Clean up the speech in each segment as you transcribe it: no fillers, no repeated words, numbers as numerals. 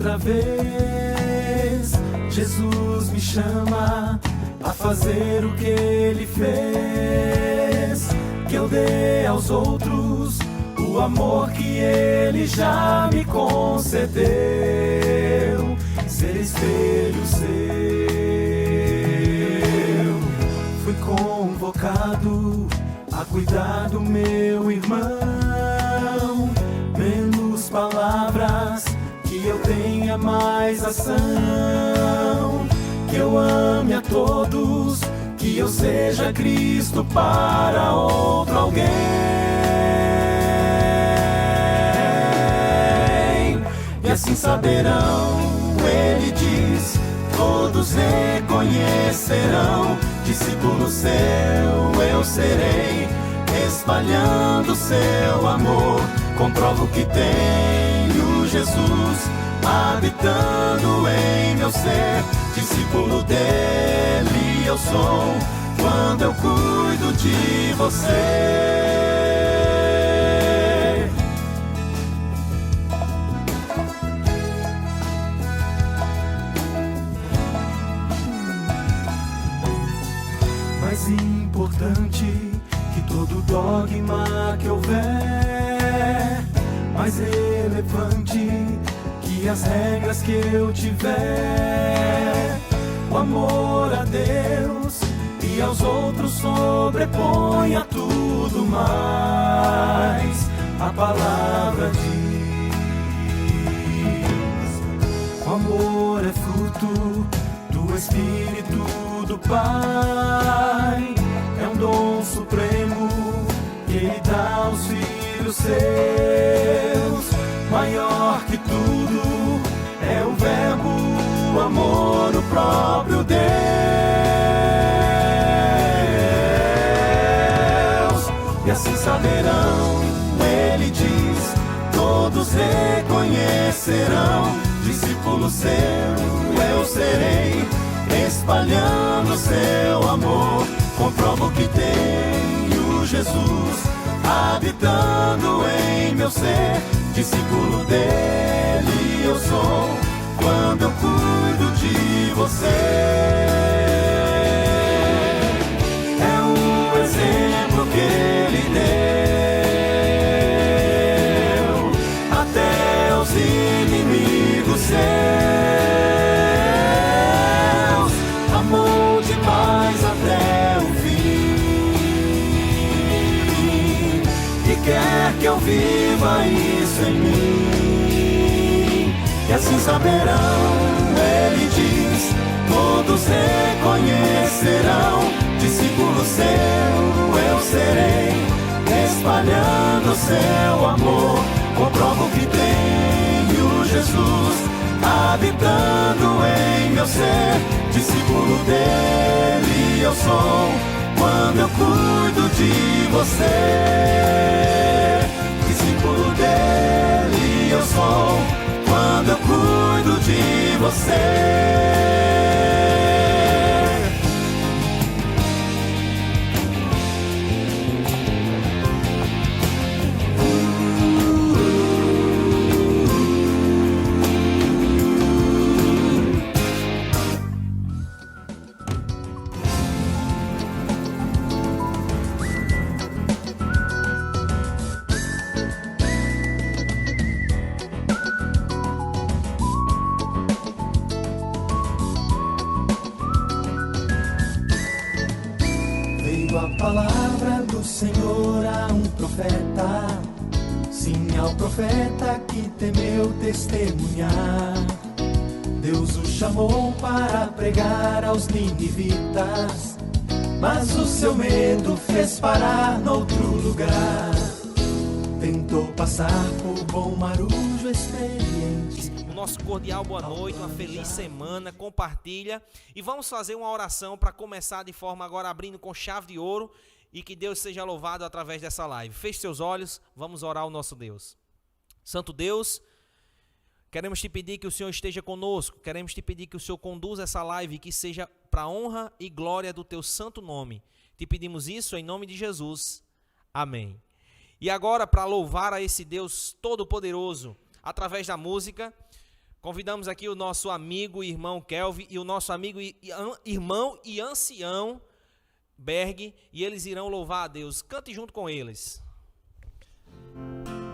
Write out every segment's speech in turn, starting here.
outra vez, Jesus me chama a fazer o que Ele fez, que eu dê aos outros o amor que Ele já me concedeu, ser espelho seu. Fui convocado a cuidar do meu irmão, menos palavras, que eu tenha mais ação, que eu ame a todos, que eu seja Cristo para outro alguém. E assim saberão, Ele diz, todos reconhecerão, discípulo seu eu serei, espalhando seu amor, comprovo que tenho Jesus habitando em meu ser, discípulo dele eu sou, quando eu cuido de você. Mais importante que todo dogma que houver, mais relevante que as regras que eu tiver, o amor a Deus e aos outros sobrepõe a tudo mais. A palavra diz, o amor é fruto do Espírito do Pai, é um dom supremo que Ele dá aos filhos seus. Maior que tudo é o verbo, o amor, o próprio Deus. E assim saberão, Ele diz, todos reconhecerão, discípulo seu eu serei, espalhando seu amor, comprovo que tenho Jesus habitando em meu ser, discípulo dele eu sou, quando eu cuido de você. É um exemplo que ele deu até os inimigos seus, amou demais até o fim, e quer que eu viva isso em mim. E assim saberão, ele diz, todos reconhecerão, discípulo seu eu serei, espalhando seu amor, comprovo que tenho Jesus habitando em meu ser, discípulo dele eu sou, quando eu cuido de você. Discípulo dele eu sou, quando eu cuido de você. A palavra do Senhor a um profeta, sim, ao profeta que temeu testemunhar. Deus o chamou para pregar aos ninivitas, mas o seu medo fez parar noutro lugar. Tentou passar por bom marujo experiente. Nosso cordial boa noite, uma feliz semana, compartilha e vamos fazer uma oração para começar de forma agora abrindo com chave de ouro e que Deus seja louvado através dessa live. Feche seus olhos, vamos orar ao nosso Deus. Santo Deus, queremos te pedir que o Senhor esteja conosco, queremos te pedir que o Senhor conduza essa live e que seja para a honra e glória do teu santo nome. Te pedimos isso em nome de Jesus. Amém. E agora, para louvar a esse Deus todo-poderoso através da música, Convidamos aqui o nosso amigo e irmão Kelvin e o nosso amigo irmão e ancião Berg, e eles irão louvar a Deus. Cante junto com eles.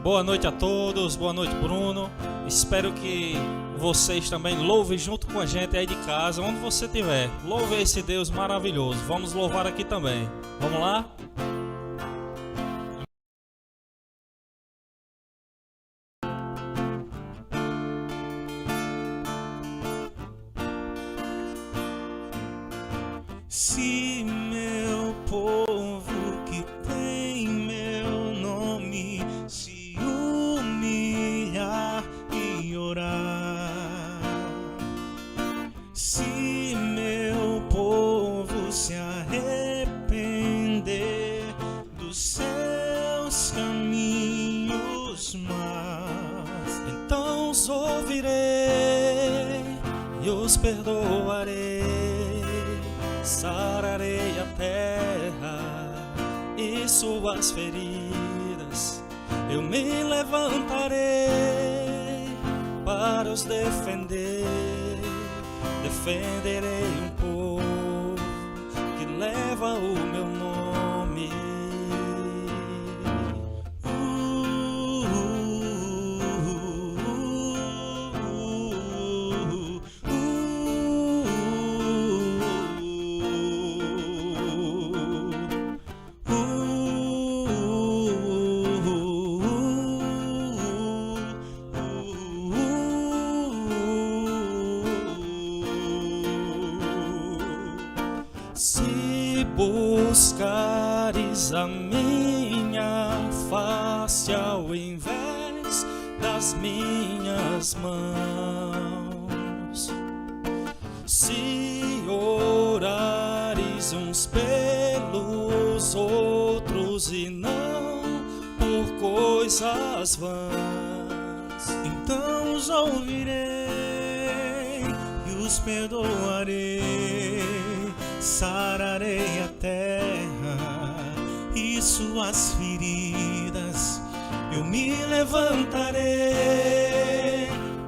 Boa noite a todos, boa noite Bruno. Espero que vocês também louvem junto com a gente aí de casa, onde você estiver. Louve esse Deus maravilhoso. Vamos louvar aqui também. Vamos lá? Se meu povo que tem meu nome se humilhar e orar, se meu povo se arrepender dos seus caminhos más, Então os ouvirei e os perdoarei. Sararei a terra e suas feridas. Eu me levantarei para os defender. Defenderei um povo que leva o meu nome. Se buscares a minha face ao invés das minhas mãos, se orares uns pelos outros e não por coisas vãs, então os ouvirei e os perdoarei. Sararei a terra e suas feridas. Eu me levantarei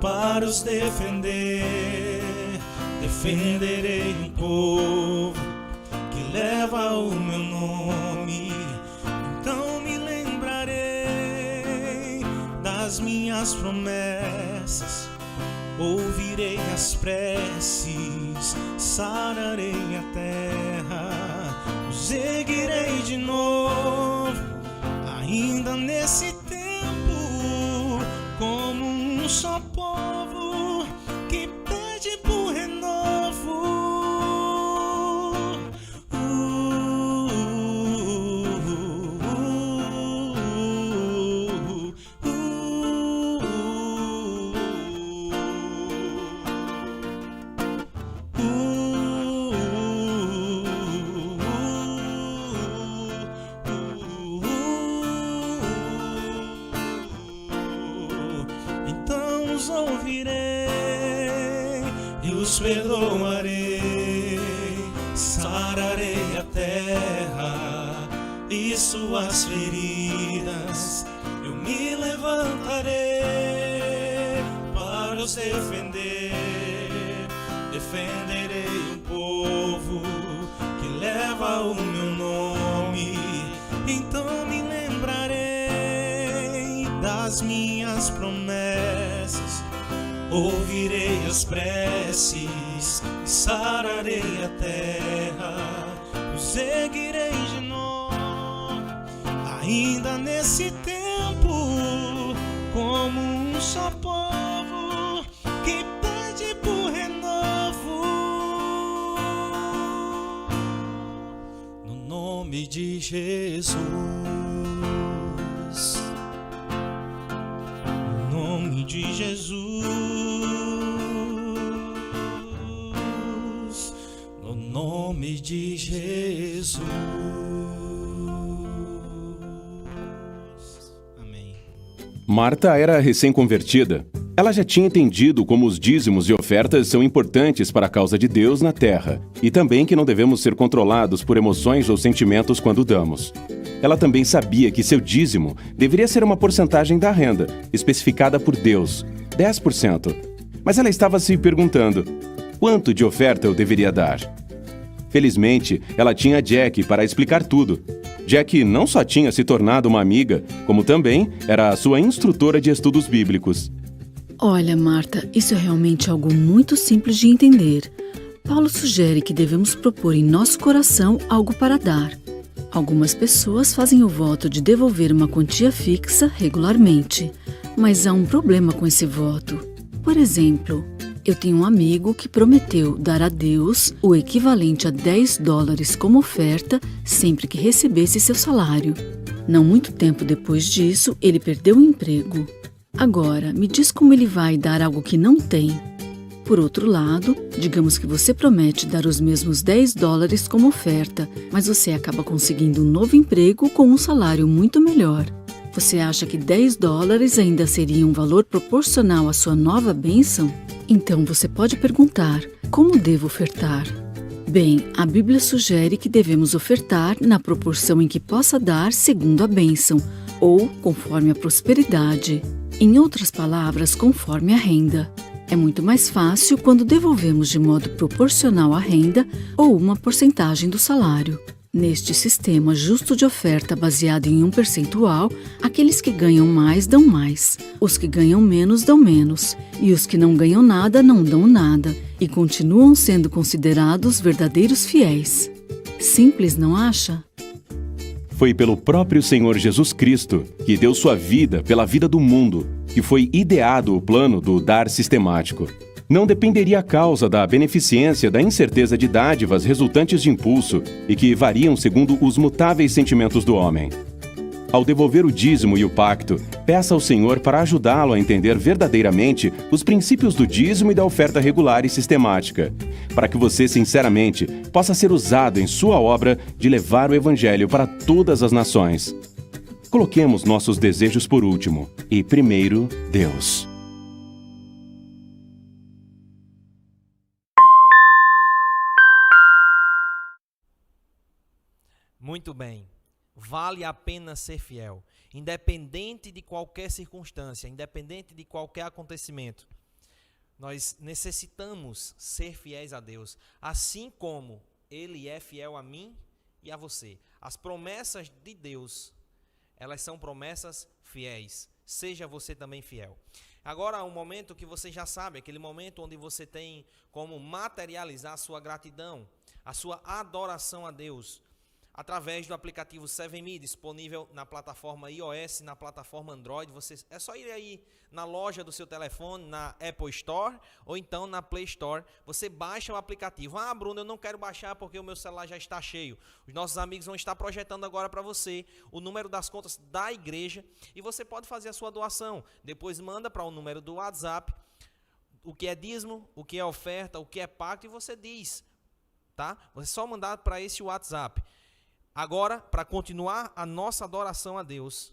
para os defender. Defenderei um povo que leva o meu nome. Então me lembrarei das minhas promessas. Ouvirei as preces, sararei a terra, os erguerei de novo, ainda nesse tempo, como um só povo que pede por renovo. Ouvirei e os perdoarei, sararei a terra e suas feridas. Eu me levantarei para os defender. Defenderei um povo que leva o meu nome. Então me lembrarei das minhas promessas. Ouvirei as preces e sararei a terra, os erguerei de novo, ainda nesse tempo, como um só povo que pede por renovo. No nome de Jesus, no nome de Jesus. No nome de Jesus. Amém. Marta era recém-convertida. Ela já tinha entendido como os dízimos e ofertas são importantes para a causa de Deus na terra, e também que não devemos ser controlados por emoções ou sentimentos quando damos. Ela também sabia que seu dízimo deveria ser uma porcentagem da renda, especificada por Deus, 10%. Mas ela estava se perguntando: quanto de oferta eu deveria dar? Felizmente, ela tinha Jack para explicar tudo. Jack não só tinha se tornado uma amiga, como também era a sua instrutora de estudos bíblicos. Olha, Marta, isso é realmente algo muito simples de entender. Paulo sugere que devemos propor em nosso coração algo para dar. Algumas pessoas fazem o voto de devolver uma quantia fixa regularmente, mas há um problema com esse voto. Por exemplo, eu tenho um amigo que prometeu dar a Deus o equivalente a $10 como oferta sempre que recebesse seu salário. Não muito tempo depois disso, ele perdeu o emprego. Agora, me diz como ele vai dar algo que não tem. Por outro lado, digamos que você promete dar os mesmos $10 como oferta, mas você acaba conseguindo um novo emprego com um salário muito melhor. Você acha que $10 ainda seria um valor proporcional à sua nova bênção? Então você pode perguntar: como devo ofertar? Bem, a Bíblia sugere que devemos ofertar na proporção em que possa dar segundo a bênção, ou conforme a prosperidade. Em outras palavras, conforme a renda. É muito mais fácil quando devolvemos de modo proporcional à renda ou uma porcentagem do salário. Neste sistema justo de oferta baseado em um percentual, aqueles que ganham mais dão mais, os que ganham menos dão menos, e os que não ganham nada não dão nada, e continuam sendo considerados verdadeiros fiéis. Simples, não acha? Foi pelo próprio Senhor Jesus Cristo que deu sua vida pela vida do mundo, que foi ideado o plano do dar sistemático. Não dependeria a causa da beneficência da incerteza de dádivas resultantes de impulso e que variam segundo os mutáveis sentimentos do homem. Ao devolver o dízimo e o pacto, peça ao Senhor para ajudá-lo a entender verdadeiramente os princípios do dízimo e da oferta regular e sistemática, para que você, sinceramente, possa ser usado em sua obra de levar o Evangelho para todas as nações. Coloquemos nossos desejos por último e primeiro Deus. Muito bem. Vale a pena ser fiel, independente de qualquer circunstância, independente de qualquer acontecimento. Nós necessitamos ser fiéis a Deus, assim como Ele é fiel a mim e a você. As promessas de Deus, elas são promessas fiéis. Seja você também fiel. Agora, um momento que você já sabe, aquele momento onde você tem como materializar a sua gratidão, a sua adoração a Deus, através do aplicativo 7Me, disponível na plataforma iOS, na plataforma Android. É só ir aí na loja do seu telefone, na Apple Store, ou então na Play Store. Você baixa o aplicativo. Ah, Bruno, eu não quero baixar porque o meu celular já está cheio. Os nossos amigos vão estar projetando agora para você o número das contas da igreja e você pode fazer a sua doação. Depois manda para o número do WhatsApp o que é dízimo, o que é oferta, o que é pacto, e você diz, tá? Você só mandar para esse WhatsApp. Agora, para continuar a nossa adoração a Deus,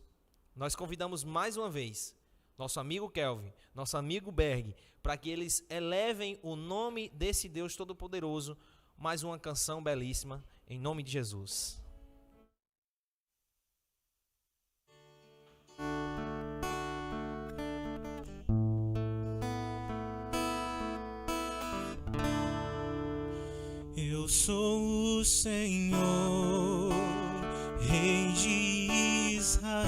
nós convidamos mais uma vez nosso amigo Kelvin, nosso amigo Berg, para que eles elevem o nome desse Deus Todo-Poderoso, mais uma canção belíssima, em nome de Jesus. Eu sou o Senhor, Rei de Israel,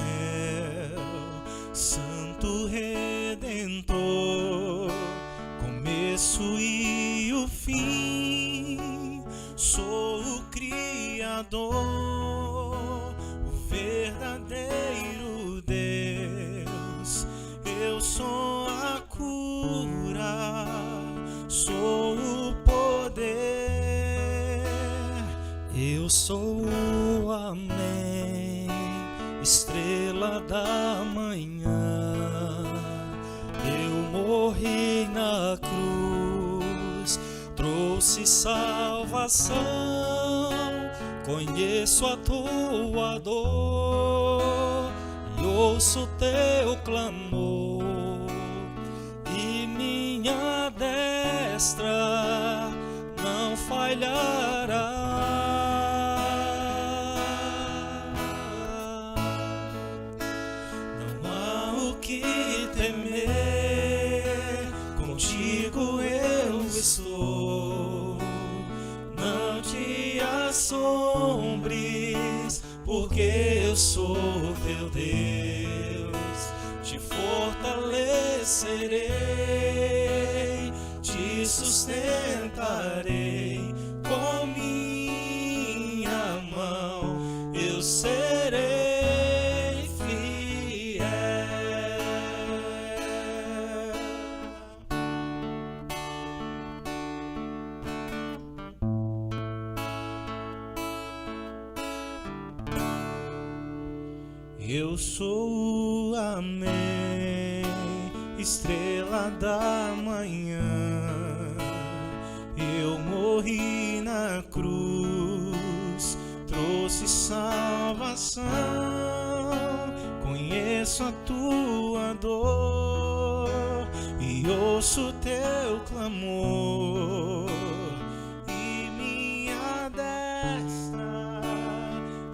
Santo Redentor, começo e o fim. Sou o Criador, o verdadeiro Deus. Eu sou a cura, sou o poder. Eu sou o Amém, estrela da manhã. Eu morri na cruz, trouxe salvação. Conheço a tua dor e ouço teu clamor, e minha destra não falhará. contigo eu estou. Não te assombres, porque eu sou teu Deus. Te fortalecerei, te sustentarei com minha mão, eu serei fiel. Eu sou o amém, estrela da manhã. Eu morri na cruz, trouxe salvação. Conheço a tua dor e ouço teu clamor. E minha destra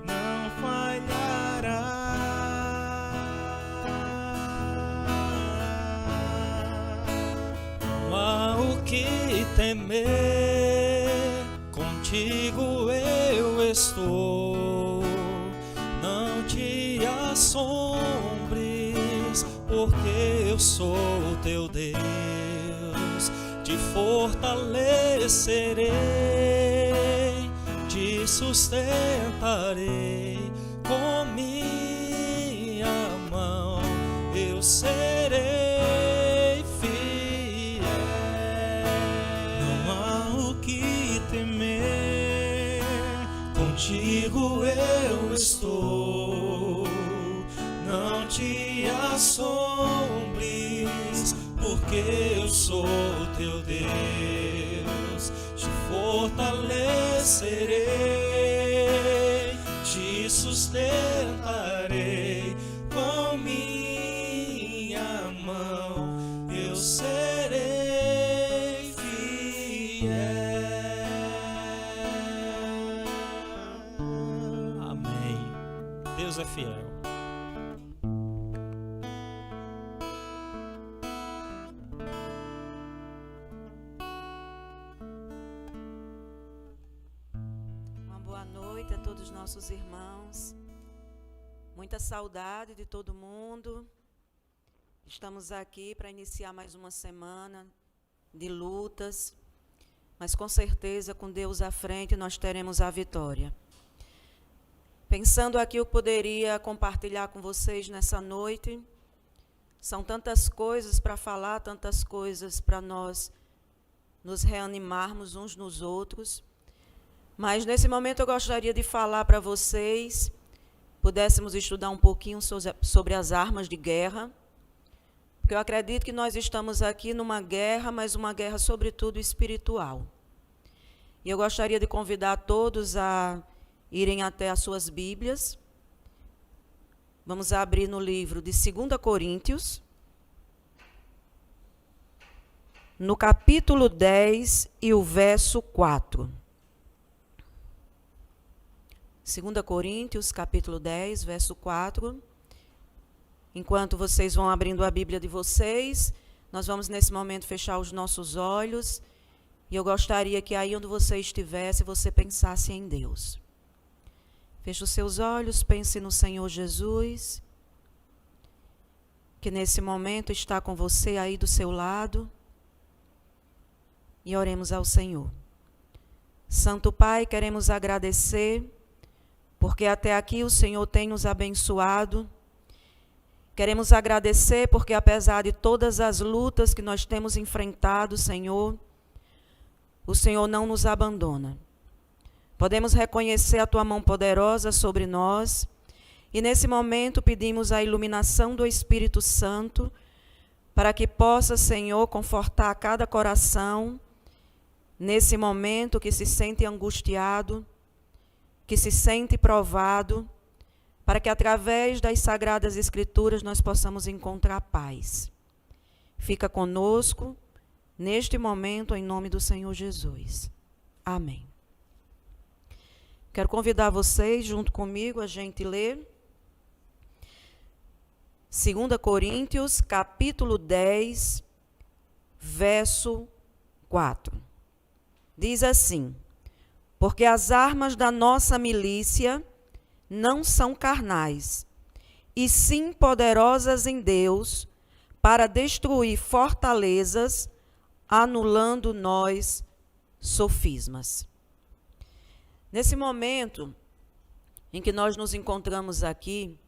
não falhará. Não há o que temer, contigo eu estou. Não te assombres, porque eu sou teu Deus. Te fortalecerei, te sustentarei com minha mão, eu serei fiel. Não há o que temer, contigo eu estou. Não te assombres, porque eu sou teu Deus. Te fortalecerei, te sustentarei com minha mão, eu serei fiel. Amém. Deus é fiel. Uma boa noite a todos os nossos irmãos. Muita saudade de todo mundo. Estamos aqui para iniciar mais uma semana de lutas, mas com certeza, com Deus à frente, nós teremos a vitória. Pensando aqui, eu poderia compartilhar com vocês nessa noite. São tantas coisas para falar, tantas coisas para nós nos reanimarmos uns nos outros. Mas nesse momento eu gostaria de falar para vocês, pudéssemos estudar um pouquinho sobre as armas de guerra, porque eu acredito que nós estamos aqui numa guerra, mas uma guerra sobretudo espiritual. E eu gostaria de convidar todos a irem até as suas Bíblias. Vamos abrir no livro de 2 Coríntios, no capítulo 10 e o verso 4. 2 Coríntios, capítulo 10, verso 4. Enquanto vocês vão abrindo a Bíblia de vocês, nós vamos nesse momento fechar os nossos olhos. E eu gostaria que aí onde você estivesse, você pensasse em Deus. Feche os seus olhos, pense no Senhor Jesus, que nesse momento está com você aí do seu lado. E oremos ao Senhor. Santo Pai, queremos agradecer, porque até aqui o Senhor tem nos abençoado. Queremos agradecer porque, apesar de todas as lutas que nós temos enfrentado, Senhor, o Senhor não nos abandona. Podemos reconhecer a Tua mão poderosa sobre nós e, nesse momento, pedimos a iluminação do Espírito Santo para que possa, Senhor, confortar cada coração nesse momento que se sente angustiado, que se sente provado, para que através das Sagradas Escrituras nós possamos encontrar paz. Fica conosco neste momento, em nome do Senhor Jesus. Amém. Quero convidar vocês, junto comigo, a gente ler 2 Coríntios, capítulo 10, verso 4. Diz assim: porque as armas da nossa milícia não são carnais, e sim poderosas em Deus para destruir fortalezas, anulando nós sofismas. Nesse momento em que nós nos encontramos aqui,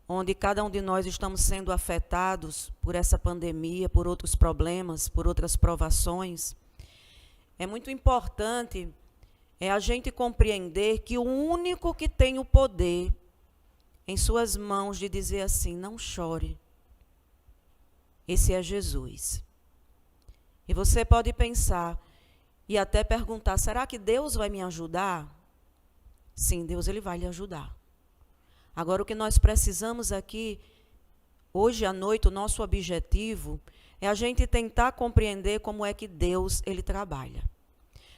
onde cada um de nós estamos sendo afetados por essa pandemia, por outros problemas, por outras provações, é muito importante a gente compreender que o único que tem o poder em suas mãos de dizer assim, não chore, esse é Jesus. E você pode pensar e até perguntar, será que Deus vai me ajudar? Sim, Deus ele vai lhe ajudar. Agora, o que nós precisamos aqui, hoje à noite, o nosso objetivo é a gente tentar compreender como é que Deus ele trabalha.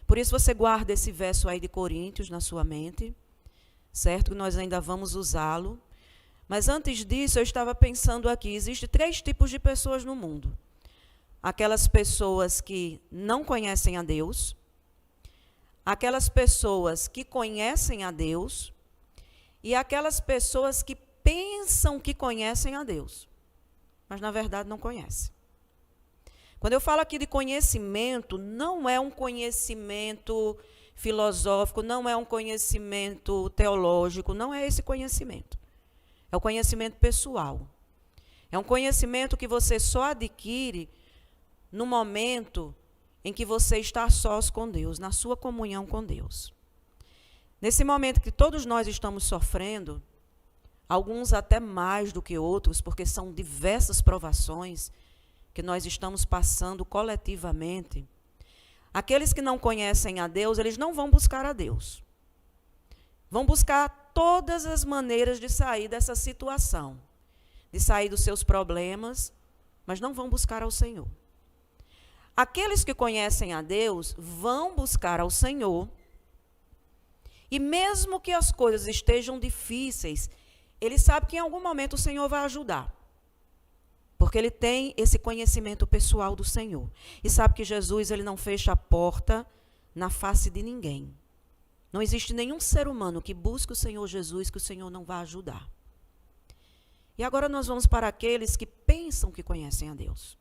Por isso você guarda esse verso aí de Coríntios na sua mente, certo? Nós ainda vamos usá-lo. Mas antes disso, eu estava pensando aqui, existem 3 tipos de pessoas no mundo. Aquelas pessoas que não conhecem a Deus, aquelas pessoas que conhecem a Deus e aquelas pessoas que pensam que conhecem a Deus, mas na verdade não conhecem. Quando eu falo aqui de conhecimento, não é um conhecimento filosófico, não é um conhecimento teológico, não é esse conhecimento. É o conhecimento pessoal. É um conhecimento que você só adquire no momento em que você está sós com Deus, na sua comunhão com Deus. Nesse momento que todos nós estamos sofrendo, alguns até mais do que outros, porque são diversas provações que nós estamos passando coletivamente, aqueles que não conhecem a Deus, eles não vão buscar a Deus. Vão buscar todas as maneiras de sair dessa situação, de sair dos seus problemas, mas não vão buscar ao Senhor. Aqueles que conhecem a Deus vão buscar ao Senhor, e mesmo que as coisas estejam difíceis, ele sabe que em algum momento o Senhor vai ajudar. Porque ele tem esse conhecimento pessoal do Senhor. E sabe que Jesus ele não fecha a porta na face de ninguém. Não existe nenhum ser humano que busque o Senhor Jesus que o Senhor não vai ajudar. E agora nós vamos para aqueles que pensam que conhecem a Deus,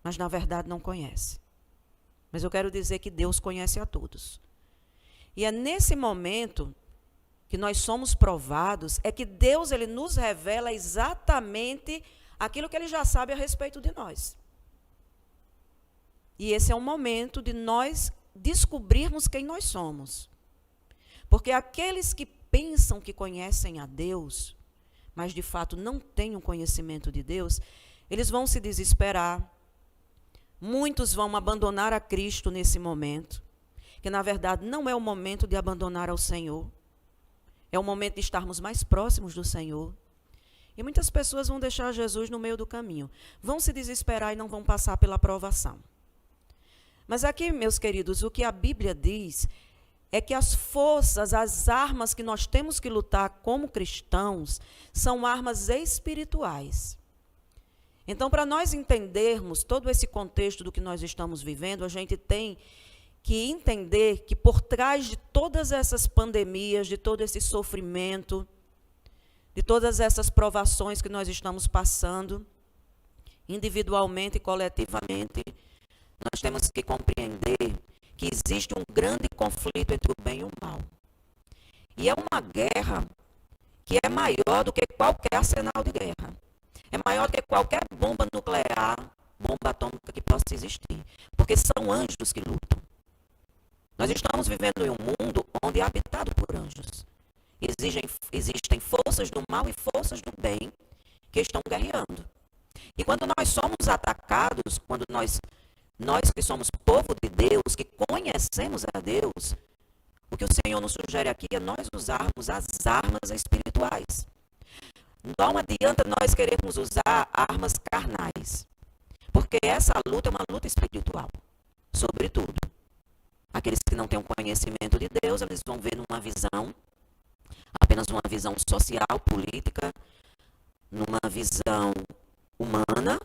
mas na verdade não conhecem. Mas eu quero dizer que Deus conhece a todos. E é nesse momento que nós somos provados, é que Deus ele nos revela exatamente aquilo que ele já sabe a respeito de nós. E esse é o momento de nós descobrirmos quem nós somos. Porque aqueles que pensam que conhecem a Deus, mas de fato não têm um conhecimento de Deus, eles vão se desesperar. Muitos vão abandonar a Cristo nesse momento, que na verdade não é o momento de abandonar ao Senhor. É o momento de estarmos mais próximos do Senhor. E muitas pessoas vão deixar Jesus no meio do caminho. Vão se desesperar e não vão passar pela provação. Mas aqui, meus queridos, o que a Bíblia diz é que as forças, as armas que nós temos que lutar como cristãos, são armas espirituais. Então, para nós entendermos todo esse contexto do que nós estamos vivendo, a gente tem que entender que por trás de todas essas pandemias, de todo esse sofrimento, de todas essas provações que nós estamos passando, individualmente e coletivamente, nós temos que compreender que existe um grande conflito entre o bem e o mal. E é uma guerra que é maior do que qualquer arsenal de guerra. É maior do que qualquer bomba nuclear, bomba atômica que possa existir. Porque são anjos que lutam. Nós estamos vivendo em um mundo onde é habitado por anjos. Existem forças do mal e forças do bem que estão guerreando. E quando nós somos atacados, quando nós que somos povo de Deus, que conhecemos a Deus, o que o Senhor nos sugere aqui é nós usarmos as armas espirituais. Não adianta nós queremos usar armas carnais, porque essa luta é uma luta espiritual, sobretudo. Aqueles que não têm um conhecimento de Deus, eles vão ver numa visão, apenas uma visão social, política, numa visão humana,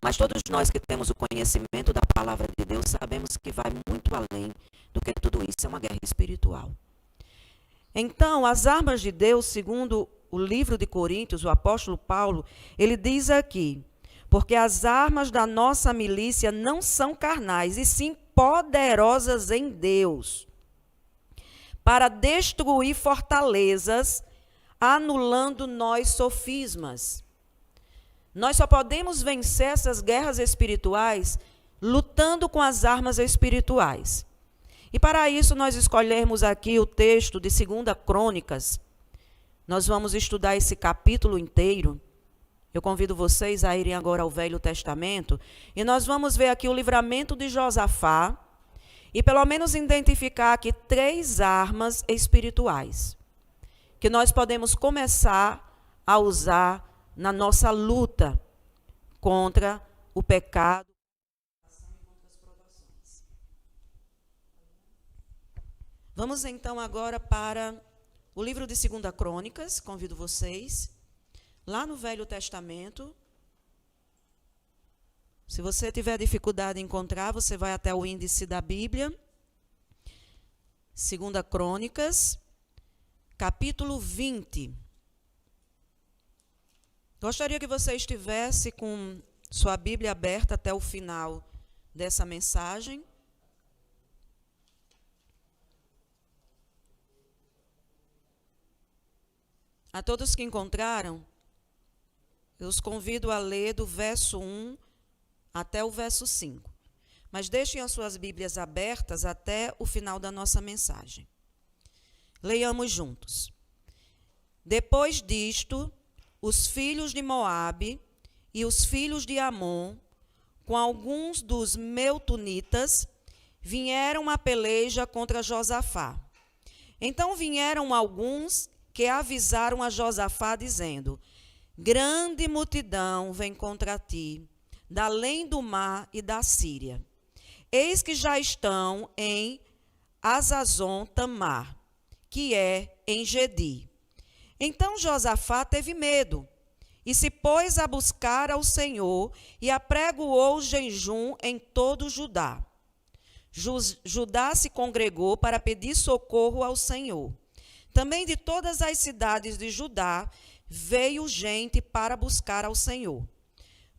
Mas todos nós que temos o conhecimento da palavra de Deus sabemos que vai muito além do que tudo isso. É uma guerra espiritual. Então, as armas de Deus, segundo o livro de Coríntios, o apóstolo Paulo, ele diz aqui: porque as armas da nossa milícia não são carnais, e sim poderosas em Deus, para destruir fortalezas, anulando nós sofismas. Nós só podemos vencer essas guerras espirituais lutando com as armas espirituais. E para isso nós escolhemos aqui o texto de 2 Crônicas. Nós vamos estudar esse capítulo inteiro. Eu convido vocês a irem agora ao Velho Testamento e nós vamos ver aqui o livramento de Josafá e pelo menos identificar aqui 3 armas espirituais que nós podemos começar a usar na nossa luta contra o pecado. Vamos então agora para o livro de 2 Crônicas, convido vocês, lá no Velho Testamento. Se você tiver dificuldade em encontrar, você vai até o índice da Bíblia. 2 Crônicas, capítulo 20. Gostaria que você estivesse com sua Bíblia aberta até o final dessa mensagem. A todos que encontraram, eu os convido a ler do verso 1 até o verso 5. Mas deixem as suas Bíblias abertas até o final da nossa mensagem. Leiamos juntos. Depois disto, os filhos de Moabe e os filhos de Amon, com alguns dos meutonitas, vieram à peleja contra Josafá. Então vieram alguns que avisaram a Josafá, dizendo: grande multidão vem contra ti, da além do mar e da Síria. Eis que já estão em Azazon Tamar, que é em Gedi. Então Josafá teve medo, e se pôs a buscar ao Senhor, e apregoou jejum em todo Judá. Judá se congregou para pedir socorro ao Senhor. Também de todas as cidades de Judá veio gente para buscar ao Senhor.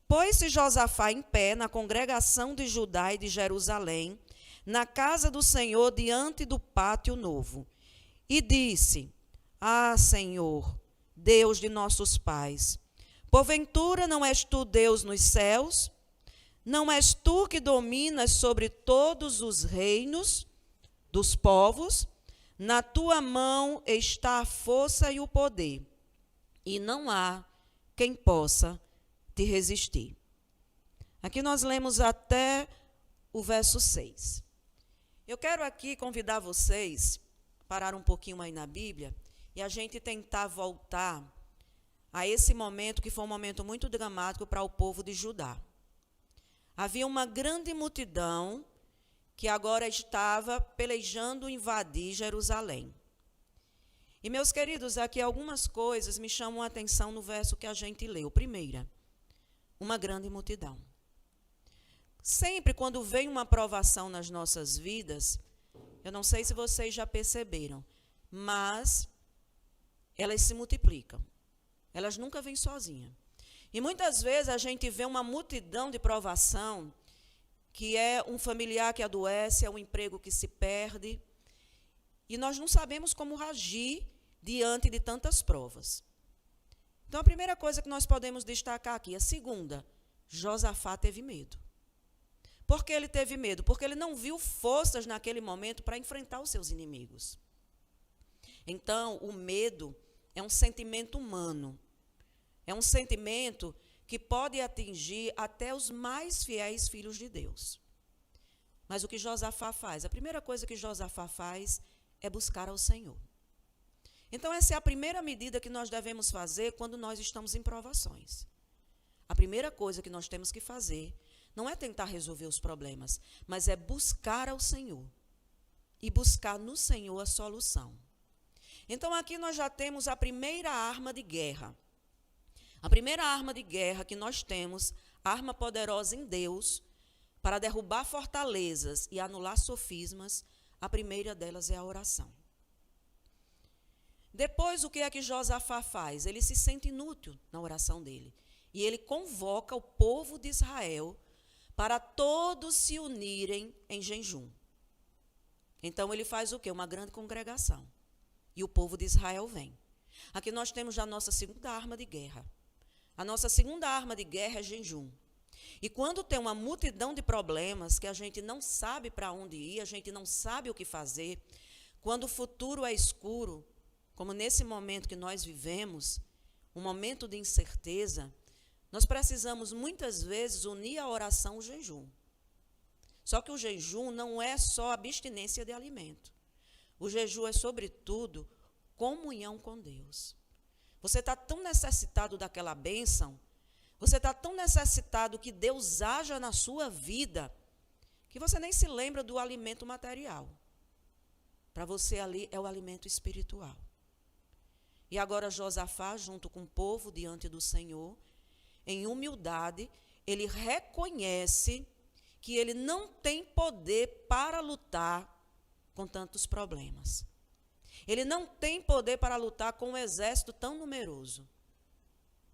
Pôs-se Josafá em pé na congregação de Judá e de Jerusalém, na casa do Senhor, diante do pátio novo, e disse: ah, Senhor, Deus de nossos pais, porventura não és tu Deus nos céus? Não és tu que dominas sobre todos os reinos dos povos? Na tua mão está a força e o poder, e não há quem possa te resistir. Aqui nós lemos até o verso 6. Eu quero aqui convidar vocês a parar um pouquinho aí na Bíblia e a gente tentar voltar a esse momento que foi um momento muito dramático para o povo de Judá. Havia uma grande multidão que agora estava pelejando invadir Jerusalém. E, meus queridos, aqui algumas coisas me chamam a atenção no verso que a gente leu. Primeira, uma grande multidão. Sempre quando vem uma provação nas nossas vidas, eu não sei se vocês já perceberam, mas elas se multiplicam. Elas nunca vêm sozinhas. E muitas vezes a gente vê uma multidão de provação, que é um familiar que adoece, é um emprego que se perde, e nós não sabemos como agir diante de tantas provas. Então, a primeira coisa que nós podemos destacar aqui. A segunda, Josafá teve medo. Por que ele teve medo? Porque ele não viu forças naquele momento para enfrentar os seus inimigos. Então, o medo é um sentimento humano. É um sentimento que pode atingir até os mais fiéis filhos de Deus. Mas o que Josafá faz? A primeira coisa que Josafá faz é buscar ao Senhor. Então, essa é a primeira medida que nós devemos fazer quando nós estamos em provações. A primeira coisa que nós temos que fazer não é tentar resolver os problemas, mas é buscar ao Senhor. E buscar no Senhor a solução. Então, aqui nós já temos a primeira arma de guerra. A primeira arma de guerra que nós temos arma poderosa em Deus para derrubar fortalezas e anular sofismas, a primeira delas é a oração. Depois, o que é que Josafá faz? Ele se sente inútil na oração dele. E ele convoca o povo de Israel para todos se unirem em jejum. Então, ele faz o quê? Uma grande congregação. E o povo de Israel vem. Aqui nós temos já a nossa segunda arma de guerra. A nossa segunda arma de guerra é jejum. E quando tem uma multidão de problemas que a gente não sabe para onde ir, a gente não sabe o que fazer, quando o futuro é escuro, como nesse momento que nós vivemos, um momento de incerteza, nós precisamos muitas vezes unir a oração ao jejum. Só que o jejum não é só abstinência de alimento. O jejum é, sobretudo, comunhão com Deus. Você está tão necessitado daquela bênção, você está tão necessitado que Deus haja na sua vida, que você nem se lembra do alimento material. Para você ali é o alimento espiritual. E agora Josafá, junto com o povo diante do Senhor, em humildade, ele reconhece que ele não tem poder para lutar com tantos problemas. Ele não tem poder para lutar com um exército tão numeroso.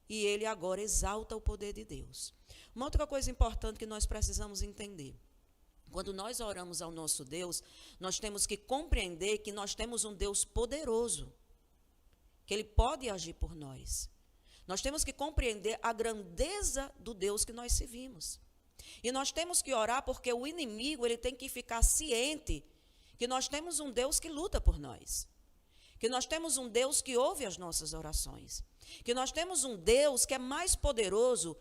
E ele agora exalta o poder de Deus. Uma outra coisa importante que nós precisamos entender. Quando nós oramos ao nosso Deus, nós temos que compreender que nós temos um Deus poderoso, que Ele pode agir por nós. Nós temos que compreender a grandeza do Deus que nós servimos. E nós temos que orar porque o inimigo ele tem que ficar ciente que nós temos um Deus que luta por nós. Que nós temos um Deus que ouve as nossas orações. Que nós temos um Deus que é mais poderoso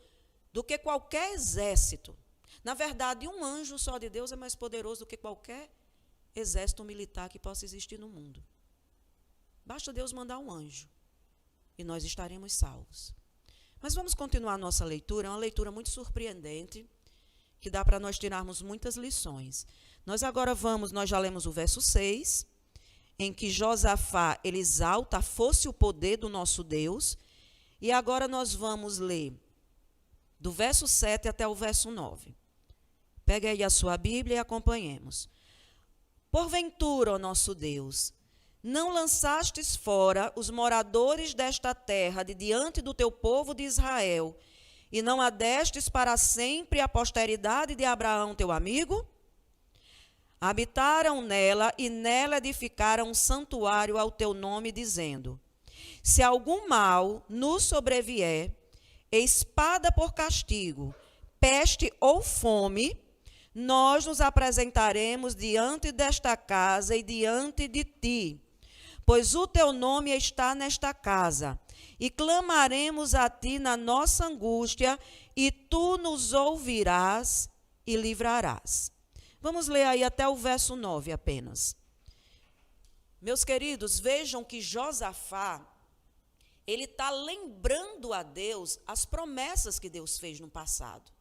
do que qualquer exército. Na verdade, um anjo só de Deus é mais poderoso do que qualquer exército militar que possa existir no mundo. Basta Deus mandar um anjo e nós estaremos salvos. Mas vamos continuar a nossa leitura, é uma leitura muito surpreendente, que dá para nós tirarmos muitas lições. Nós já lemos o verso 6, em que Josafá, ele exalta a força e o poder do nosso Deus, e agora nós vamos ler do verso 7 até o verso 9. Pegue aí a sua Bíblia e acompanhemos. Porventura, ó nosso Deus, não lançastes fora os moradores desta terra de diante do teu povo de Israel, e não adestes para sempre a posteridade de Abraão, teu amigo? Habitaram nela e nela edificaram um santuário ao teu nome, dizendo: se algum mal nos sobrevier, espada por castigo, peste ou fome, nós nos apresentaremos diante desta casa e diante de ti, pois o teu nome está nesta casa, e clamaremos a ti na nossa angústia, e tu nos ouvirás e livrarás. Vamos ler aí até o verso 9 apenas. Meus queridos, vejam que Josafá, ele está lembrando a Deus as promessas que Deus fez no passado.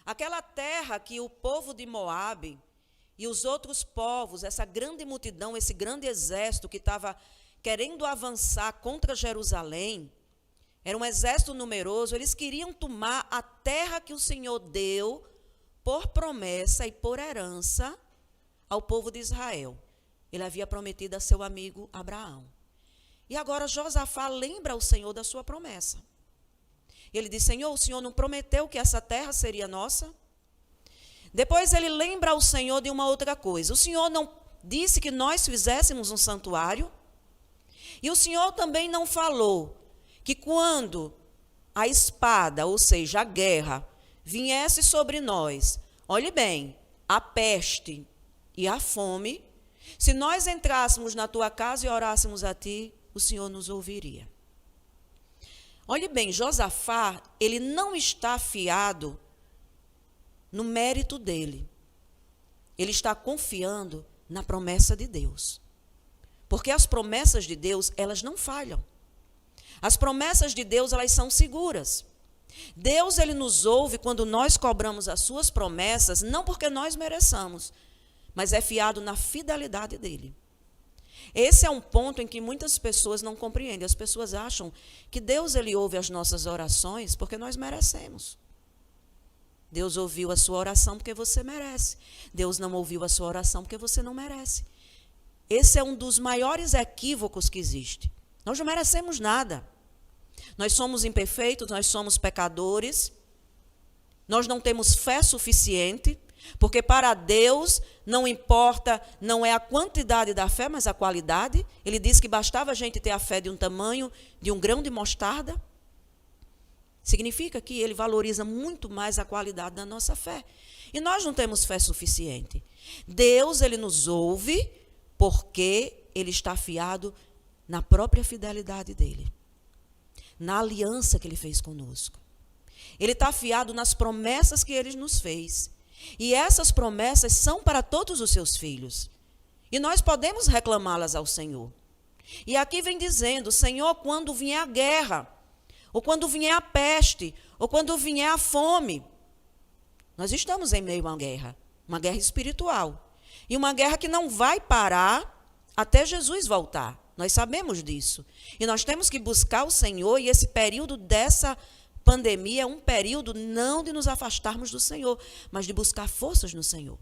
Aquela terra que o povo de Moabe e os outros povos, essa grande multidão, esse grande exército que estava querendo avançar contra Jerusalém, era um exército numeroso, eles queriam tomar a terra que o Senhor deu por promessa e por herança ao povo de Israel. Ele havia prometido a seu amigo Abraão. E agora Josafá lembra ao Senhor da sua promessa. Ele diz: Senhor, o Senhor não prometeu que essa terra seria nossa? Depois ele lembra ao Senhor de uma outra coisa. O Senhor não disse que nós fizéssemos um santuário? E o Senhor também não falou que quando a espada, ou seja, a guerra, viesse sobre nós, olhe bem, a peste e a fome, se nós entrássemos na tua casa e orássemos a ti, o Senhor nos ouviria. Olhe bem, Josafá, ele não está fiado no mérito dele. Ele está confiando na promessa de Deus. Porque as promessas de Deus, elas não falham. As promessas de Deus, elas são seguras. Deus, ele nos ouve quando nós cobramos as suas promessas, não porque nós mereçamos, mas é fiado na fidelidade dele. Esse é um ponto em que muitas pessoas não compreendem. As pessoas acham que Deus, ele ouve as nossas orações porque nós merecemos. Deus ouviu a sua oração porque você merece. Deus não ouviu a sua oração porque você não merece. Esse é um dos maiores equívocos que existe. Nós não merecemos nada. Nós somos imperfeitos, nós somos pecadores. Nós não temos fé suficiente, porque para Deus não importa, não é a quantidade da fé, mas a qualidade. Ele disse que bastava a gente ter a fé de um tamanho de um grão de mostarda. Significa que ele valoriza muito mais a qualidade da nossa fé. E nós não temos fé suficiente. Deus, ele nos ouve porque ele está fiado na própria fidelidade dele, na aliança que ele fez conosco. Ele está fiado nas promessas que ele nos fez. E essas promessas são para todos os seus filhos. E nós podemos reclamá-las ao Senhor. E aqui vem dizendo, Senhor, quando vier a guerra, ou quando vier a peste, ou quando vier a fome, nós estamos em meio a uma guerra espiritual. E uma guerra que não vai parar até Jesus voltar. Nós sabemos disso. E nós temos que buscar o Senhor, e esse período dessa pandemia é um período não de nos afastarmos do Senhor, mas de buscar forças no Senhor.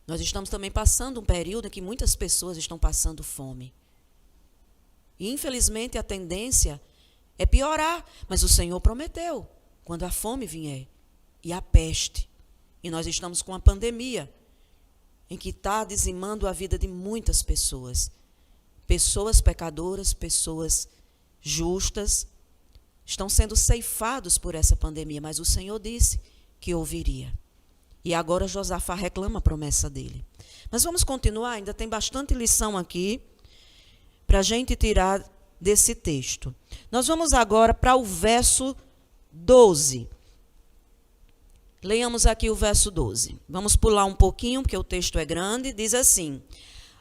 Nós estamos também passando um período em que muitas pessoas estão passando fome. E, infelizmente, a tendência é piorar, mas o Senhor prometeu, quando a fome vier e a peste, e nós estamos com a pandemia, em que está dizimando a vida de muitas pessoas. Pessoas pecadoras, pessoas justas, estão sendo ceifados por essa pandemia, mas o Senhor disse que ouviria. E agora Josafá reclama a promessa dele. Mas vamos continuar, ainda tem bastante lição aqui para a gente tirar desse texto. Nós vamos agora para o verso 12. Leiamos aqui o verso 12. Vamos pular um pouquinho, porque o texto é grande. Diz assim: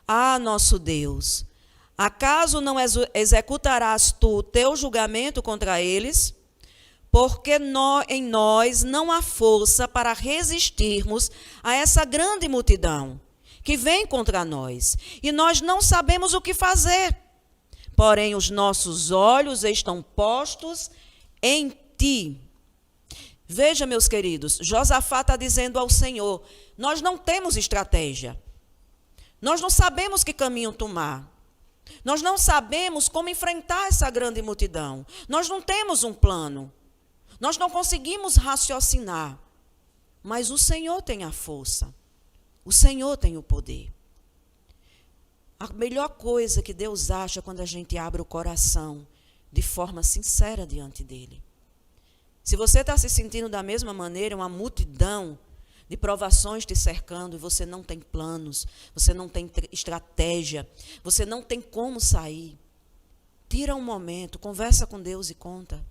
Ah, nosso Deus, acaso não executarás tu o teu julgamento contra eles? Porque em nós não há força para resistirmos a essa grande multidão que vem contra nós, e nós não sabemos o que fazer. Porém, os nossos olhos estão postos em ti. Veja, meus queridos, Josafá está dizendo ao Senhor, nós não temos estratégia. Nós não sabemos que caminho tomar. Nós não sabemos como enfrentar essa grande multidão. Nós não temos um plano. Nós não conseguimos raciocinar. Mas o Senhor tem a força. O Senhor tem o poder. A melhor coisa que Deus acha quando a gente abre o coração de forma sincera diante dele. Se você está se sentindo da mesma maneira, uma multidão de provações te cercando, e você não tem planos, você não tem estratégia, você não tem como sair, tira um momento, conversa com Deus e conta.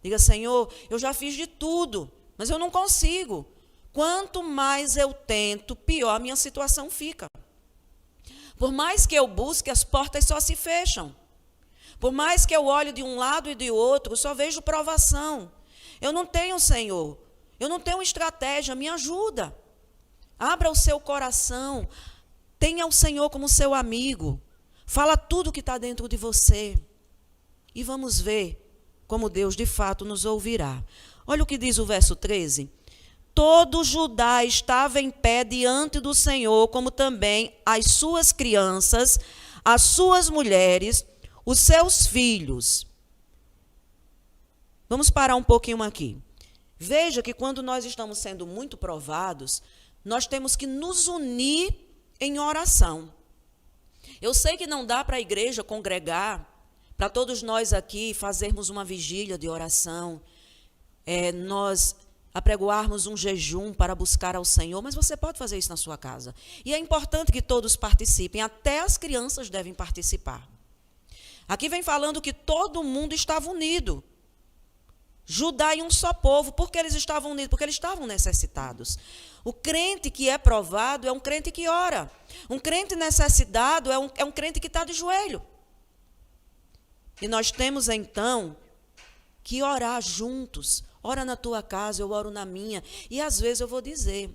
Diga, Senhor, eu já fiz de tudo, mas eu não consigo. Quanto mais eu tento, pior a minha situação fica. Por mais que eu busque, as portas só se fecham. Por mais que eu olhe de um lado e de outro, só vejo provação. Eu não tenho, Senhor, eu não tenho estratégia, me ajuda. Abra o seu coração, tenha o Senhor como seu amigo. Fala tudo que está dentro de você. E vamos ver como Deus de fato nos ouvirá. Olha o que diz o verso 13. Todo Judá estava em pé diante do Senhor, como também as suas crianças, as suas mulheres, os seus filhos. Vamos parar um pouquinho aqui. Veja que quando nós estamos sendo muito provados, nós temos que nos unir em oração. Eu sei que não dá para a igreja congregar, para todos nós aqui fazermos uma vigília de oração, nós apregoarmos um jejum para buscar ao Senhor, mas você pode fazer isso na sua casa. E é importante que todos participem, até as crianças devem participar. Aqui vem falando que todo mundo estava unido. Judá e um só povo. Por que eles estavam unidos? Porque eles estavam necessitados. O crente que é provado é um crente que ora. Um crente necessitado é um crente que está de joelho. E nós temos, então, que orar juntos. Ora na tua casa, eu oro na minha. E, às vezes, eu vou dizer,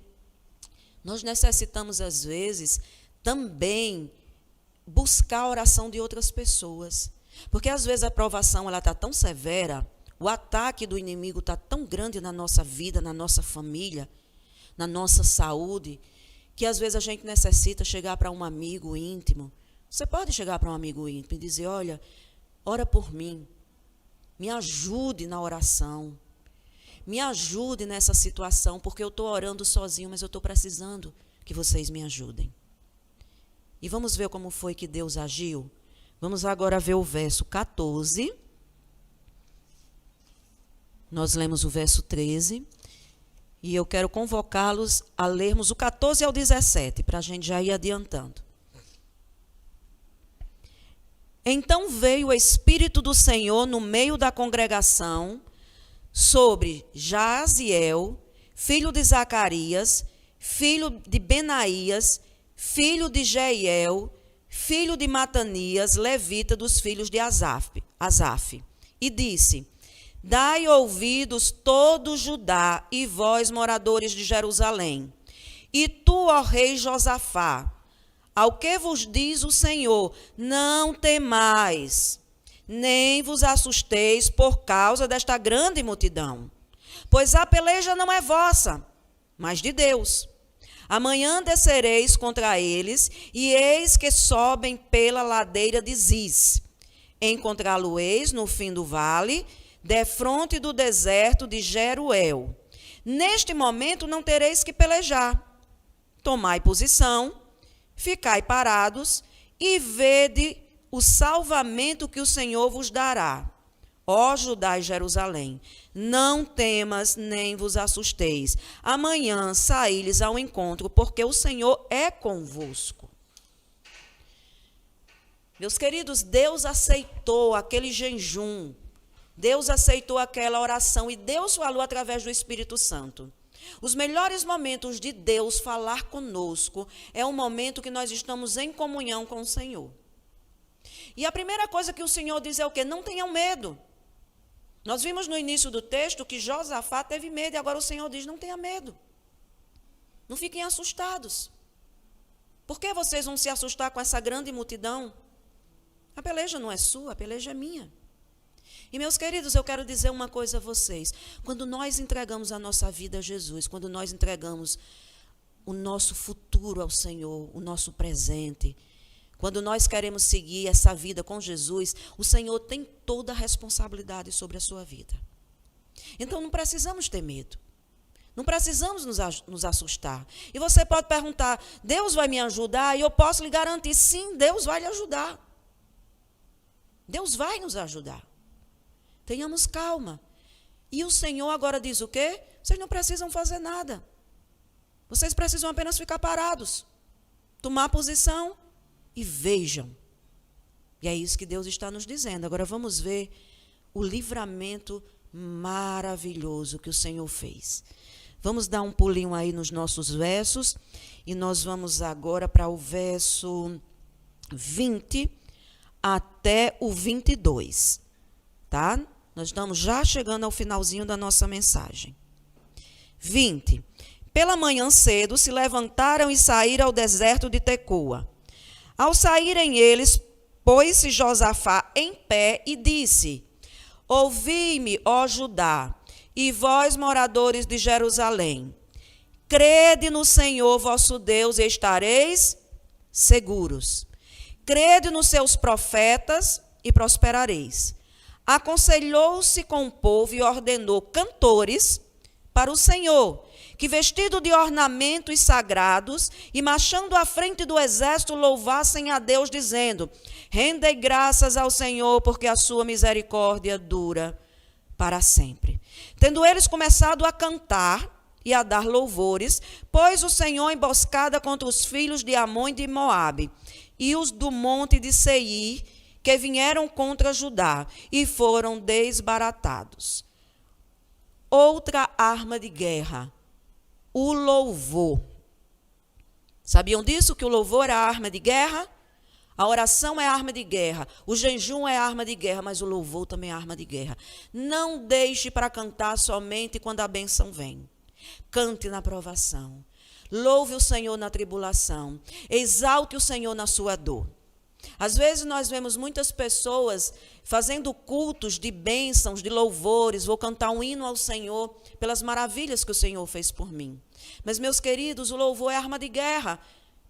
nós necessitamos, às vezes, também buscar a oração de outras pessoas. Porque, às vezes, a provação está tão severa, o ataque do inimigo está tão grande na nossa vida, na nossa família, na nossa saúde, que às vezes a gente necessita chegar para um amigo íntimo. Você pode chegar para um amigo íntimo e dizer, olha, ora por mim, me ajude na oração, me ajude nessa situação, porque eu estou orando sozinho, mas eu estou precisando que vocês me ajudem. E vamos ver como foi que Deus agiu? Vamos agora ver o verso 14. Nós lemos o verso 13. E eu quero convocá-los a lermos o 14 ao 17, para a gente já ir adiantando. Então veio o Espírito do Senhor no meio da congregação sobre Jaziel, filho de Zacarias, filho de Benaías, filho de Jeiel, filho de Matanias, levita dos filhos de Asaf. E disse, dai ouvidos todo Judá e vós, moradores de Jerusalém. E tu, ó rei Josafá, ao que vos diz o Senhor, não temais, nem vos assusteis por causa desta grande multidão. Pois a peleja não é vossa, mas de Deus. Amanhã descereis contra eles, e eis que sobem pela ladeira de Ziz. Encontrá-lo-eis no fim do vale, defronte do deserto de Jeruel. Neste momento não tereis que pelejar. Tomai posição, ficai parados e vede o salvamento que o Senhor vos dará. Ó Judá e Jerusalém, não temas nem vos assusteis. Amanhã saí-lhes ao encontro, porque o Senhor é convosco. Meus queridos, Deus aceitou aquele jejum. Deus aceitou aquela oração e Deus falou através do Espírito Santo. Os melhores momentos de Deus falar conosco é o momento que nós estamos em comunhão com o Senhor. E a primeira coisa que o Senhor diz é o quê? Não tenham medo. Nós vimos no início do texto que Josafá teve medo e agora o Senhor diz, não tenha medo. Não fiquem assustados. Por que vocês vão se assustar com essa grande multidão? A peleja não é sua, a peleja é minha. E, meus queridos, eu quero dizer uma coisa a vocês. Quando nós entregamos a nossa vida a Jesus, quando nós entregamos o nosso futuro ao Senhor, o nosso presente, quando nós queremos seguir essa vida com Jesus, o Senhor tem toda a responsabilidade sobre a sua vida. Então, não precisamos ter medo. Não precisamos nos assustar. E você pode perguntar, Deus vai me ajudar? E eu posso lhe garantir, sim, Deus vai lhe ajudar. Deus vai nos ajudar. Tenhamos calma. E o Senhor agora diz o quê? Vocês não precisam fazer nada. Vocês precisam apenas ficar parados. Tomar posição e vejam. E é isso que Deus está nos dizendo. Agora vamos ver o livramento maravilhoso que o Senhor fez. Vamos dar um pulinho aí nos nossos versos. E nós vamos agora para o verso 20 até o 22. Tá? Nós estamos já chegando ao finalzinho da nossa mensagem. 20. Pela manhã cedo se levantaram e saíram ao deserto de Tecoa. Ao saírem eles, pôs-se Josafá em pé e disse, ouvi-me, ó Judá, e vós, moradores de Jerusalém, crede no Senhor vosso Deus e estareis seguros. Crede nos seus profetas e prosperareis. Aconselhou-se com o povo e ordenou cantores para o Senhor, que vestido de ornamentos sagrados e marchando à frente do exército louvassem a Deus, dizendo, rendei graças ao Senhor, porque a sua misericórdia dura para sempre. Tendo eles começado a cantar e a dar louvores, pôs o Senhor emboscada contra os filhos de Amon e de Moabe, e os do monte de Seir, que vieram contra Judá, e foram desbaratados. Outra arma de guerra, o louvor. Sabiam disso, que o louvor é a arma de guerra? A oração é a arma de guerra, o jejum é a arma de guerra, mas o louvor também é a arma de guerra. Não deixe para cantar somente quando a bênção vem. Cante na provação. Louve o Senhor na tribulação. Exalte o Senhor na sua dor. Às vezes nós vemos muitas pessoas fazendo cultos de bênçãos, de louvores, vou cantar um hino ao Senhor pelas maravilhas que o Senhor fez por mim. Mas, meus queridos, o louvor é arma de guerra.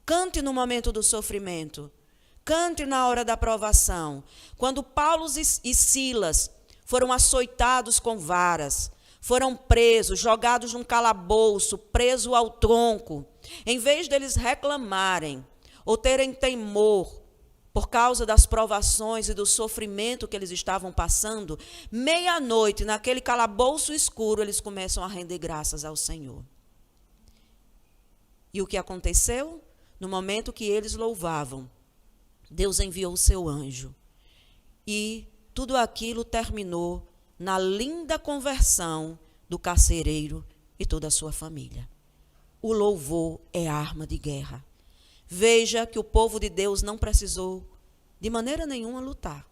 Cante no momento do sofrimento. Cante na hora da provação. Quando Paulo e Silas foram açoitados com varas, foram presos, jogados num calabouço, presos ao tronco, em vez deles reclamarem ou terem temor por causa das provações e do sofrimento que eles estavam passando, meia-noite, naquele calabouço escuro, eles começam a render graças ao Senhor. E o que aconteceu? No momento que eles louvavam, Deus enviou o seu anjo. E tudo aquilo terminou na linda conversão do carcereiro e toda a sua família. O louvor é arma de guerra. Veja que o povo de Deus não precisou de maneira nenhuma lutar.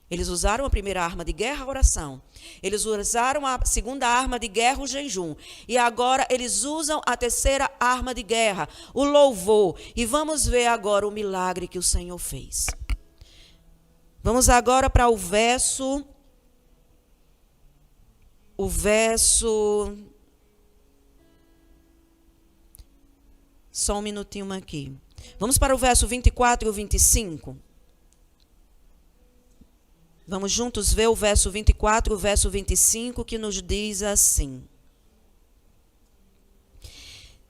Eles usaram a primeira arma de guerra, a oração. Eles usaram a segunda arma de guerra, o jejum. E agora eles usam a terceira arma de guerra, o louvor. E vamos ver agora o milagre que o Senhor fez. Vamos agora para o verso... Só um minutinho aqui. Vamos para o verso 24 e o 25. Vamos juntos ver o verso 24 e o verso 25, que nos diz assim.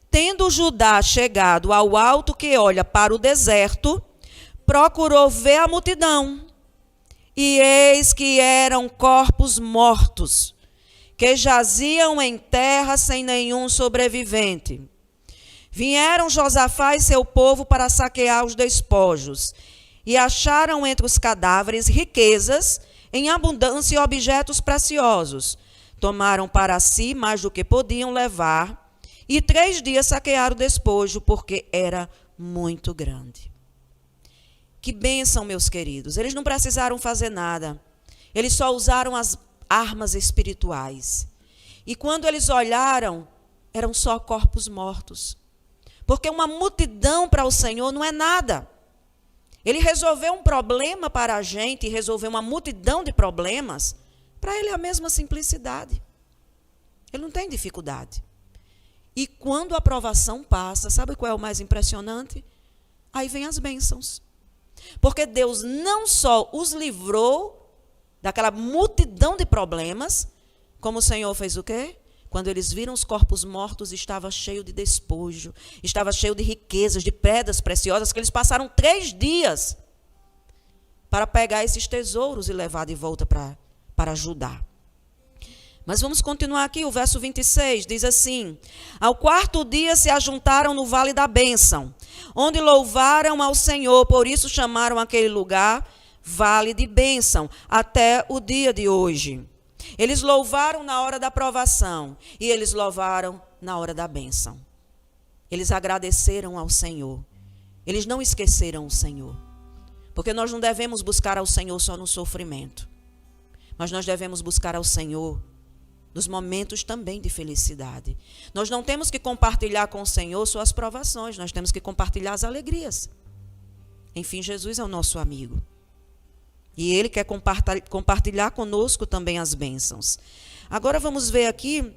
Tendo Judá chegado ao alto que olha para o deserto, procurou ver a multidão. E eis que eram corpos mortos, que jaziam em terra sem nenhum sobrevivente. Vieram Josafá e seu povo para saquear os despojos, e acharam entre os cadáveres riquezas em abundância e objetos preciosos. Tomaram para si mais do que podiam levar, e 3 dias saquearam o despojo, porque era muito grande. Que bênção, meus queridos. Eles não precisaram fazer nada. Eles só usaram as armas espirituais. E quando eles olharam, eram só corpos mortos. Porque uma multidão para o Senhor não é nada. Ele resolveu um problema para a gente e resolveu uma multidão de problemas. Para ele é a mesma simplicidade. Ele não tem dificuldade. E quando a provação passa, sabe qual é o mais impressionante? Aí vem as bênçãos. Porque Deus não só os livrou daquela multidão de problemas, como o Senhor fez o quê? Quando eles viram os corpos mortos, estava cheio de despojo, estava cheio de riquezas, de pedras preciosas, que eles passaram 3 dias para pegar esses tesouros e levar de volta para Judá. Mas vamos continuar aqui, o verso 26 diz assim: ao 4º dia se ajuntaram no vale da bênção, onde louvaram ao Senhor, por isso chamaram aquele lugar vale de bênção, até o dia de hoje. Eles louvaram na hora da provação e eles louvaram na hora da bênção. Eles agradeceram ao Senhor. Eles não esqueceram o Senhor. Porque nós não devemos buscar ao Senhor só no sofrimento. Mas nós devemos buscar ao Senhor nos momentos também de felicidade. Nós não temos que compartilhar com o Senhor só as provações, nós temos que compartilhar as alegrias. Enfim, Jesus é o nosso amigo. E Ele quer compartilhar conosco também as bênçãos. Agora vamos ver aqui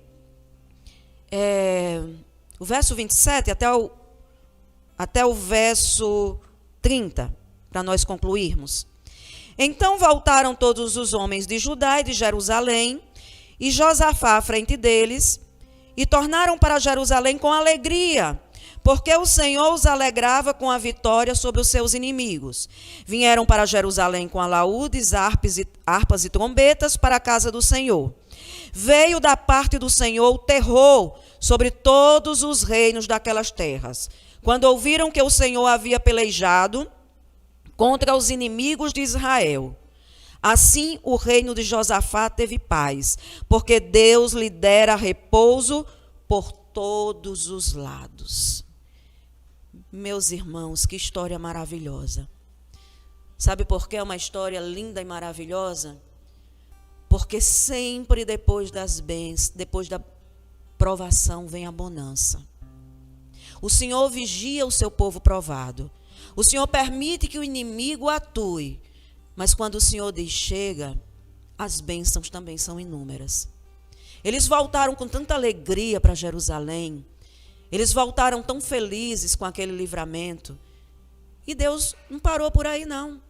o verso 27 até o verso 30, para nós concluirmos. Então voltaram todos os homens de Judá e de Jerusalém, e Josafá à frente deles, e tornaram para Jerusalém com alegria, porque o Senhor os alegrava com a vitória sobre os seus inimigos. Vieram para Jerusalém com alaúdes, harpas e trombetas para a casa do Senhor. Veio da parte do Senhor o terror sobre todos os reinos daquelas terras, quando ouviram que o Senhor havia pelejado contra os inimigos de Israel. Assim o reino de Josafá teve paz, porque Deus lhe dera repouso por todos os lados. Meus irmãos, que história maravilhosa. Sabe por que é uma história linda e maravilhosa? Porque sempre depois das bênçãos, depois da provação, vem a bonança. O Senhor vigia o seu povo provado. O Senhor permite que o inimigo atue, mas quando o Senhor diz chega, as bênçãos também são inúmeras. Eles voltaram com tanta alegria para Jerusalém, eles voltaram tão felizes com aquele livramento, e Deus não parou por aí não.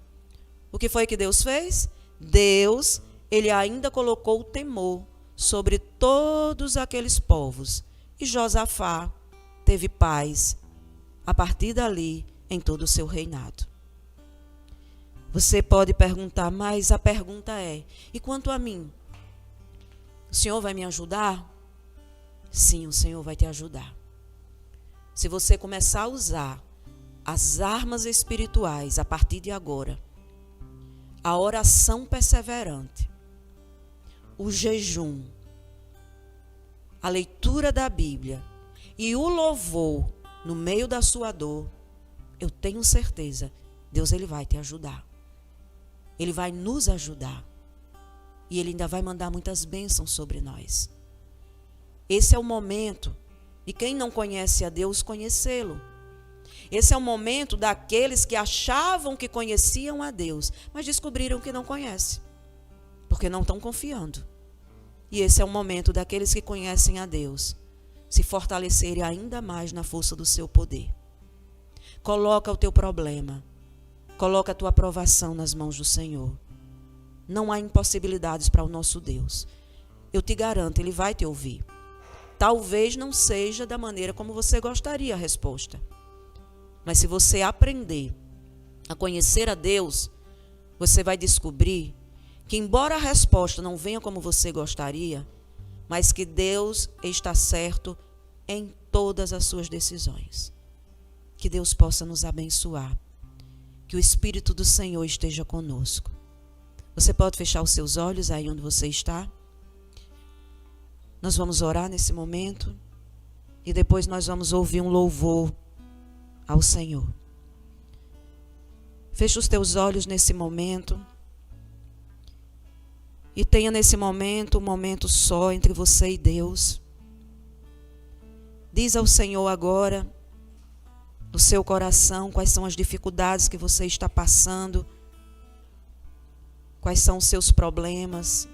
O que foi que Deus fez? Deus, ele ainda colocou o temor sobre todos aqueles povos, e Josafá teve paz a partir dali em todo o seu reinado. Você pode perguntar, mas a pergunta é, e quanto a mim? O Senhor vai me ajudar? Sim, o Senhor vai te ajudar. Se você começar a usar as armas espirituais a partir de agora, a oração perseverante, o jejum, a leitura da Bíblia e o louvor no meio da sua dor, eu tenho certeza, Deus ele vai te ajudar. Ele vai nos ajudar. E Ele ainda vai mandar muitas bênçãos sobre nós. Esse é o momento de quem não conhece a Deus conhecê-lo. Esse é o momento daqueles que achavam que conheciam a Deus, mas descobriram que não conhecem, porque não estão confiando. E esse é o momento daqueles que conhecem a Deus se fortalecerem ainda mais na força do seu poder. Coloca o teu problema, coloca a tua provação nas mãos do Senhor. Não há impossibilidades para o nosso Deus. Eu te garanto, Ele vai te ouvir. Talvez não seja da maneira como você gostaria a resposta. Mas se você aprender a conhecer a Deus, você vai descobrir que embora a resposta não venha como você gostaria, mas que Deus está certo em todas as suas decisões. Que Deus possa nos abençoar. Que o Espírito do Senhor esteja conosco. Você pode fechar os seus olhos aí onde você está? Nós vamos orar nesse momento e depois nós vamos ouvir um louvor ao Senhor. Feche os teus olhos nesse momento e tenha nesse momento um momento só entre você e Deus. Diz ao Senhor agora, no seu coração, quais são as dificuldades que você está passando. Quais são os seus problemas?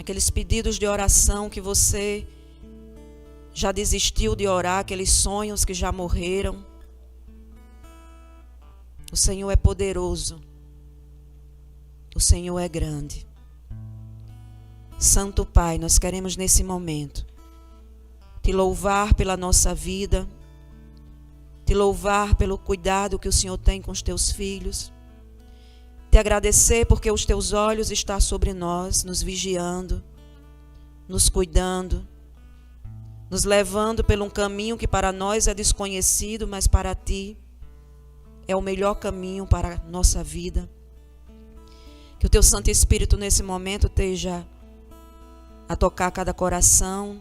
Aqueles pedidos de oração que você já desistiu de orar, aqueles sonhos que já morreram. O Senhor é poderoso. O Senhor é grande. Santo Pai, nós queremos nesse momento te louvar pela nossa vida, te louvar pelo cuidado que o Senhor tem com os teus filhos, te agradecer porque os teus olhos estão sobre nós, nos vigiando, nos cuidando, nos levando por um caminho que para nós é desconhecido, mas para ti é o melhor caminho para a nossa vida. Que o teu Santo Espírito nesse momento esteja a tocar cada coração,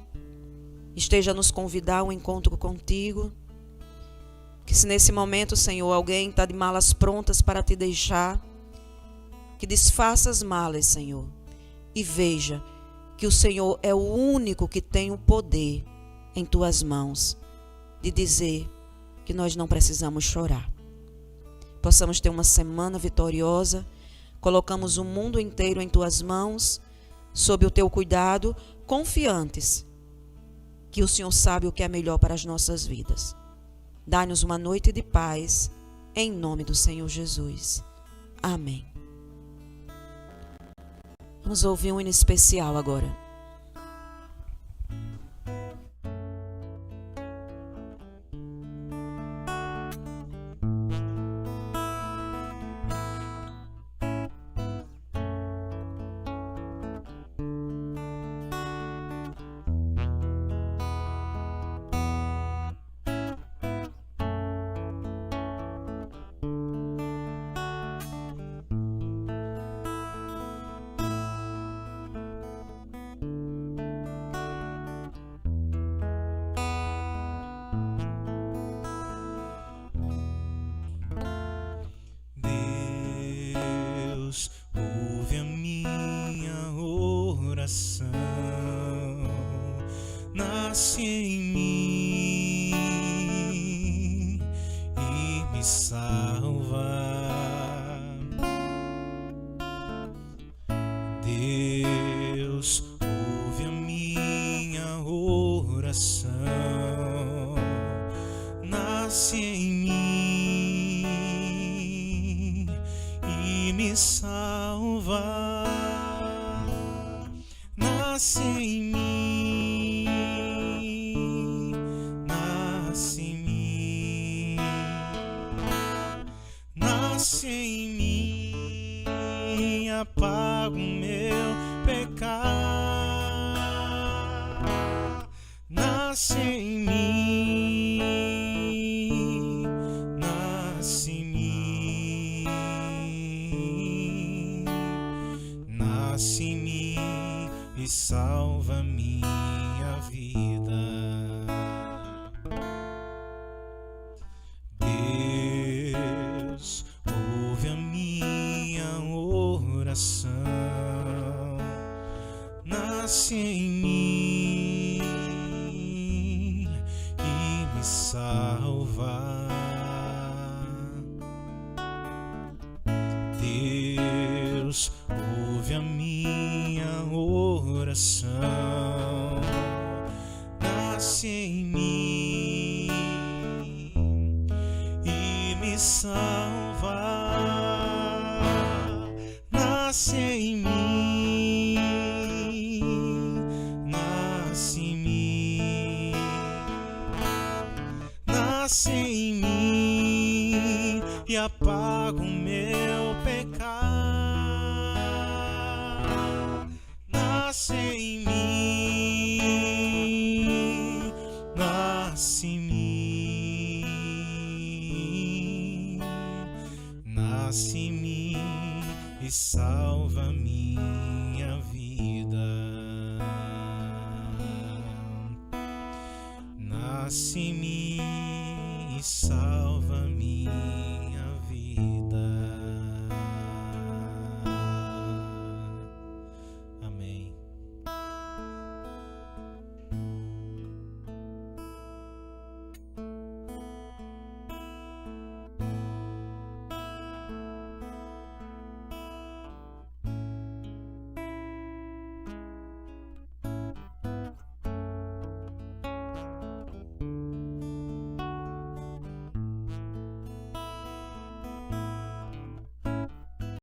esteja a nos convidar a um encontro contigo. Que se nesse momento, Senhor, alguém está de malas prontas para te deixar, que desfaça as malas, Senhor, e veja que o Senhor é o único que tem o poder em tuas mãos de dizer que nós não precisamos chorar. Possamos ter uma semana vitoriosa, colocamos o mundo inteiro em tuas mãos, sob o teu cuidado, confiantes que o Senhor sabe o que é melhor para as nossas vidas. Dá-nos uma noite de paz, em nome do Senhor Jesus. Amém. Vamos ouvir um hino especial agora. Ouve a minha oração, nasce em mim e me salva. Deus ouve a minha oração, nasce em mim e me salva. Nasce em mim, nasce em mim, nasce em mim, apaga o meu pecado. Nasce em mim, nasce em mim, nasce em mim e salva minha vida. Deus ouve a minha oração, nasce em mim e me salva. Deus ouve a minha oração, nasce em mim e me salva. Nasce em mim, nasce em mim, nasce em mim e apaga o meu pecado. Nasce em mim, nasce em mim, nasce em mim e salva minha vida. Nasce em mim.